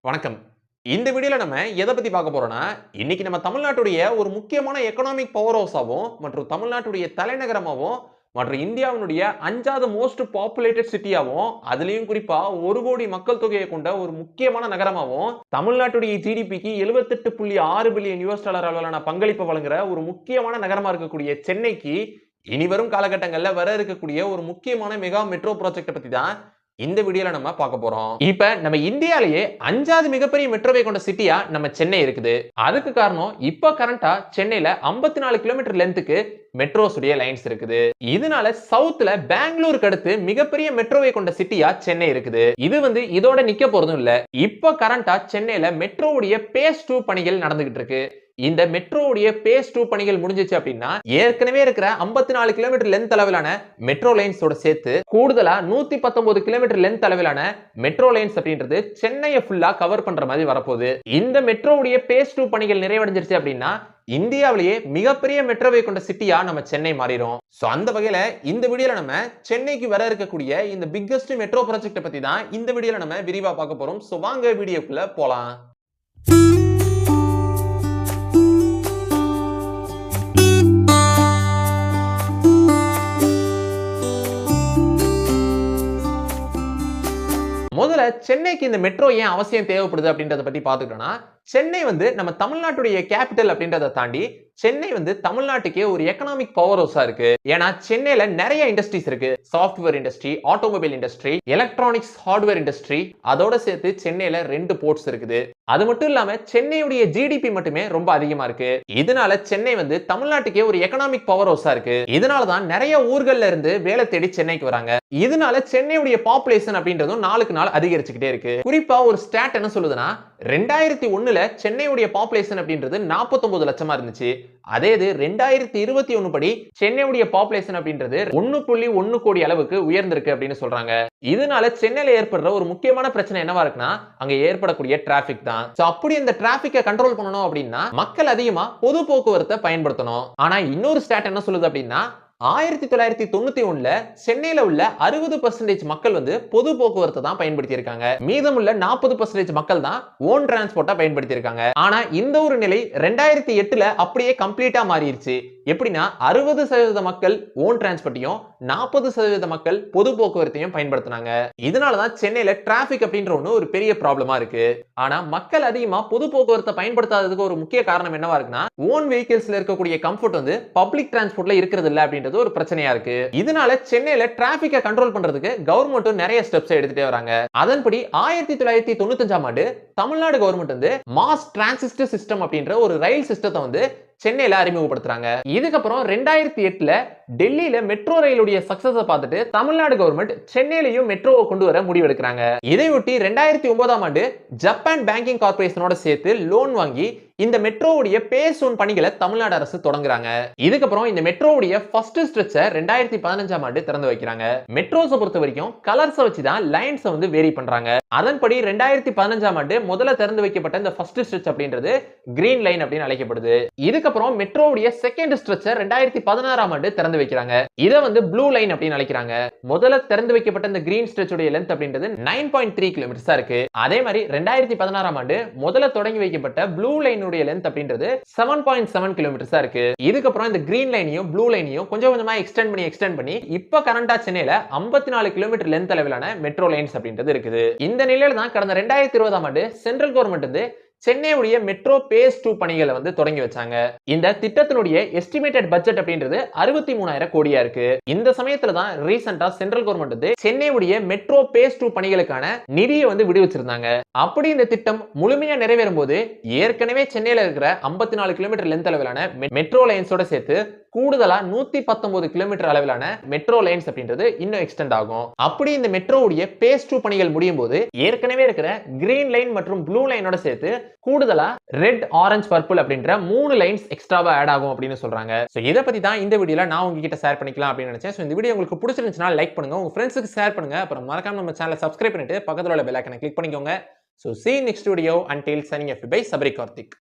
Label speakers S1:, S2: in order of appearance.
S1: வணக்கம். இந்த வீடியோல நம்ம எத பத்தி பார்க்க போறோம்னா, இன்னைக்கு நம்ம தமிழ்நாட்டுடைய ஒரு முக்கியமான எக்கனாமிக் பவர் ஹவுஸாவும் மற்றும் தமிழ்நாட்டுடைய தலைநகரமாவும் மற்றும் இந்தியாவினுடைய 5வது மோஸ்ட் பாப்புலேட்டட் சிட்டியாவும் அதிலயும் குறிப்பா 1 கோடி மக்கள் தொகையை கொண்ட ஒரு முக்கியமான நகரமாவும் தமிழ்நாட்டுடைய ஜிடிபிக்கு 78.6 பில்லியன் யுஎஸ் டாலர் அளவிலான பங்களிப்பு வழங்குற ஒரு முக்கியமான நகரமா இருக்கக்கூடிய சென்னைக்கு இனிவரும் காலகட்டங்கள்ல வர இருக்கக்கூடிய ஒரு முக்கியமான மெகா மெட்ரோ ப்ராஜெக்ட் பத்தி தான் இந்த வீடியோல நம்ம பார்க்க போறோம். இப்ப நம்ம இந்தியாலயே 5வது மிகப்பெரிய மெட்ரோவை கொண்ட சிட்டியா நம்ம சென்னை இருக்குது. அதுக்கு காரணம் இப்ப கரண்டா சென்னையில 54 கிலோமீட்டர் லென்த்துக்கு மெட்ரோஸ் உடைய லைன்ஸ் இருக்குது. இதனால சவுத்ல பெங்களூருக்கு அடுத்து மிகப்பெரிய மெட்ரோவை கொண்ட சிட்டியா சென்னை இருக்குது. இது இதோட நிக்க போறதும் இல்ல. இப்ப கரண்டா சென்னையில மெட்ரோவுடைய பேஸ் 2 பணிகள் நடந்துகிட்டு இருக்கு. இந்த மெட்ரோவுடைய பேஸ் 2 பணிகள் முடிஞ்சிச்சு அப்படின்னா ஏற்கனவே இருக்கிற 54 கிலோமீட்டர் லென்த் அளவிலான மெட்ரோ லைன்ஸோட சேர்த்து கூடுதலா 119 கிலோமீட்டர் லென்த் அளவிலான மெட்ரோ லைன்ஸ் அப்படின்றது சென்னையை ஃபுல்லா கவர் பண்ற மாதிரி வரப்போகுது. இந்த மெட்ரோவுடைய பேஸ் 2 பணிகள் நிறைவடைஞ்சிருச்சு அப்படின்னா இந்தியாவிலேயே மிகப்பெரிய மெட்ரோவை கொண்ட சிட்டியா நம்ம சென்னை மாறிடும். சோ அந்த வகையில இந்த வீடியோல நம்ம சென்னைக்கு வர இருக்கக்கூடிய இந்த பிக்கஸ்ட் மெட்ரோ ப்ராஜெக்ட் பத்தி தான் இந்த வீடியோல நம்ம விரிவா பார்க்க போறோம். சோ வாங்க வீடியோக்குள்ள போலாம். முதல்ல சென்னைக்கு இந்த மெட்ரோ ஏன் அவசியம் தேவைப்படுது அப்படின்றத பத்தி பாத்துக்கிட்டோம்னா, சென்னை நம்ம தமிழ்நாட்டுடைய கேபிட்டல் அப்படின்றத தாண்டி சென்னை தமிழ்நாட்டுக்கே ஒரு எக்கனாமிக் பவர் ஹவுஸா இருக்கு. ஏன்னா சென்னையில நிறைய இண்டஸ்ட்ரீஸ் இருக்கு. Software industry, automobile industry, electronics hardware industry, அதோட சேர்த்து சென்னையில 2 போர்ட்ஸ் இருக்குது. அது மட்டும் இல்லாம சென்னையுடைய ஜிடிபி மட்டுமே ரொம்ப அதிகமா இருக்கு. இதனால சென்னை தமிழ்நாட்டுக்கே ஒரு எக்கனாமிக் பவர் ஹவுஸா இருக்கு. இதனாலதான் நிறைய ஊர்கள்ல இருந்து வேலை தேடி சென்னைக்கு வராங்க. இதனால சென்னையுடைய பாப்புலேஷன் அப்படின்றதும் நாளுக்கு நாள் அதிகரிச்சுக்கிட்டே இருக்கு. குறிப்பா ஒரு ஸ்டாட் என்ன சொல்லுதுன்னா 2001ல சென்னையுடைய பாப்புலேஷன் அப்படின்றது 49 லட்சமா இருந்துச்சு. அதே இது 2021 படி சென்னையுடைய பாப்புலேஷன் அப்படின்றது 1.1 கோடி அளவுக்கு உயர்ந்திருக்கு அப்படின்னு சொல்றாங்க. இதனால சென்னையில ஏற்படுற ஒரு முக்கியமான பிரச்சனை என்னவா இருக்குன்னா அங்க ஏற்படக்கூடிய டிராபிக் தான். அப்படி இந்த டிராபிக்கை கண்ட்ரோல் பண்ணணும் அப்படின்னா மக்கள் அதிகமா பொது போக்குவரத்தை பயன்படுத்தணும். ஆனா இன்னொரு ஸ்டாட் என்ன சொல்லுது அப்படின்னா 1991ல சென்னையில உள்ள 60% மக்கள் பொது போக்குவரத்தை தான் பயன்படுத்தி இருக்காங்க. மீதமுள்ள 40% மக்கள் தான் ஓன் டிரான்ஸ்போர்ட்டா பயன்படுத்தி இருக்காங்க. ஆனா இந்த ஒரு நிலை 2008ல அப்படியே கம்ப்ளீட்டா மாறிடுச்சு. எப்படின்னா 60% மக்கள் ஓன் டிரான்ஸ்போர்ட்டையும் 40% மக்கள் பொது போக்குவரத்தையும் பயன்படுத்தினாங்க. இதனாலதான் சென்னையில டிராபிக் அப்படின்ற ஒரு பெரிய ப்ராப்ளமா இருக்கு. ஆனா மக்கள் அதிகமா பொது போக்குவரத்தை பயன்படுத்தாததுக்கு ஒரு முக்கிய காரணம் என்னவா இருக்குன்னா ஓன் வெஹிக்கிள்ஸ்ல இருக்கக்கூடிய கம்ஃபர்ட் பப்ளிக் டிரான்ஸ்போர்ட்ல இருக்கிறது இல்ல அப்படின்றது ஒரு பிரச்சனையா இருக்கு. இதனால சென்னையில டிராபிக்கை கண்ட்ரோல் பண்றதுக்கு கவர்மெண்ட் நிறைய ஸ்டெப்ஸ் எடுத்துட்டே வராங்க. அதன்படி 1995ஆம் ஆண்டு தமிழ்நாடு கவர்மெண்ட் மாஸ் டிரான்சிஸ்ட் சிஸ்டம் அப்படின்ற ஒரு ரயில் சிஸ்டத்தை சென்னையில அறிமுகப்படுத்துறாங்க. இதுக்கப்புறம் 2008ல டெல்லியில மெட்ரோ ரயிலுடைய சக்சஸ் பார்த்துட்டு தமிழ்நாடு கவர்மெண்ட் சென்னையிலையும் மெட்ரோவை கொண்டு வர முடிவெடுக்கிறாங்க. இதையொட்டி 2009ஆம் ஆண்டு ஜப்பான் பேங்கிங் கார்பரேஷனோட சேர்த்து லோன் வாங்கி இந்த மெட்ரோவுடைய பேஸ் 1 பணிகளை தமிழ்நாடு அரசு தொடங்குறாங்க. இதுக்கப்புறம் இந்த மெட்ரோவுடைய ஃபர்ஸ்ட் ஸ்ட்ரெச்சை 2015ஆம் ஆண்டு திறந்து வைக்கிறாங்க. மெட்ரோஸை பொறுத்த வரைக்கும் கலர்ஸை வச்சு தான் லைன்ஸ் வேரி பண்றாங்க. அதன்படி 2015ஆம் ஆண்டு முதல்ல திறந்து வைக்கப்பட்ட இந்த ஃபர்ஸ்ட் ஸ்ட்ரெச் அப்படின்றது கிரீன் லைன் அப்படின்னு அழைக்கப்படுது. இதுக்கப்புறம் மெட்ரோவுடைய செகண்ட் ஸ்ட்ரெச்சை 2016ஆம் ஆண்டு திறந்து வைக்கிறாங்க. இதை ப்ளூ லைன் அப்படின்னு அழைக்கிறாங்க. முதல்ல திறந்து வைக்கப்பட்ட இந்த கிரீன் ஸ்ட்ரெச் உடைய லென்த் அப்படின்றது 9.3 கிலோமீட்டர்ஸா இருக்கு. அதே மாதிரி 2016ஆம் ஆண்டு முதல்ல தொடங்கி வைக்கப்பட்ட ப்ளூ லைன் லென்த் அப்படின்றது 7.7 கிலோமீட்டர்ஸா இருக்கு. இதுக்கப்புறம் இந்த கிரீன் லைனையும் ப்ளூ லைனையும் கொஞ்சம் கொஞ்சமா எக்ஸ்டெண்ட் பண்ணி இப்ப கரண்டா சென்னையில 54 கிலோமீட்டர் லென்த் அளவிலான மெட்ரோ லைன்ஸ் அப்படின்றது இருக்குது. இந்த நிலையில தான் கடந்த 2020ஆம் ஆண்டு சென்ட்ரல் கவர்மெண்ட் சென்னையுடைய மெட்ரோ பேஸ் 2 பணிகளை தொடங்கி வச்சாங்க. இந்த திட்டத்தினுடைய எஸ்டிமேட்டட் பட்ஜெட் அப்படின்றது 63,000 கோடியா இருக்கு. இந்த சமயத்துல தான் ரீசெண்டா சென்ட்ரல் கவர்மெண்ட் சென்னையுடைய மெட்ரோ பேஸ் 2 பணிகளுக்கான நிதியை விடுவிச்சிருந்தாங்க. அப்படி இந்த திட்டம் முழுமையா நிறைவேறும் போது ஏற்கனவே சென்னையில இருக்கிற 54 கிலோமீட்டர் லென்த் அளவிலான மெட்ரோ லைன்ஸோட சேர்த்து கூடுதலா 119 கிலோமீட்டர் அளவிலான மெட்ரோ லைன்ஸ் அப்படின்றது இன்னும் எக்ஸ்டெண்ட் ஆகும். அப்படி இந்த மெட்ரோவுடைய பேஸ் 2 பணிகள் முடியும் போது ஏற்கனவே இருக்கிற கிரீன் லைன் மற்றும் ப்ளூ லைனோட சேர்த்து கூடுதலா ரெட், ஆரஞ்சு, பர்பிள் அப்படின்ற 3 லைன்ஸ் எக்ஸ்ட்ராவா ஆட் ஆகும் அப்படின்னு சொல்றாங்க. சோ இத பத்தி தான் இந்த வீடியோல நான் உங்ககிட்ட ஷேர் பண்ணிக்கலாம் அப்படின்னு நினைச்சேன். சோ இந்த வீடியோ உங்களுக்கு பிடிச்சிருந்துச்சுனா லைக் பண்ணுங்க, உங்க ஃப்ரெண்ட்ஸ்க்கு ஷேர் பண்ணுங்க, அப்புறம் மறக்காம நம்ம சேனலை சப்ஸ்கிரைப் பண்ணிட்டு பக்கத்துல உள்ள பெல் ஐகானை கிளிக் பண்ணிக்கோங்க. So see you next video. Until signing off by Sabri Karthik.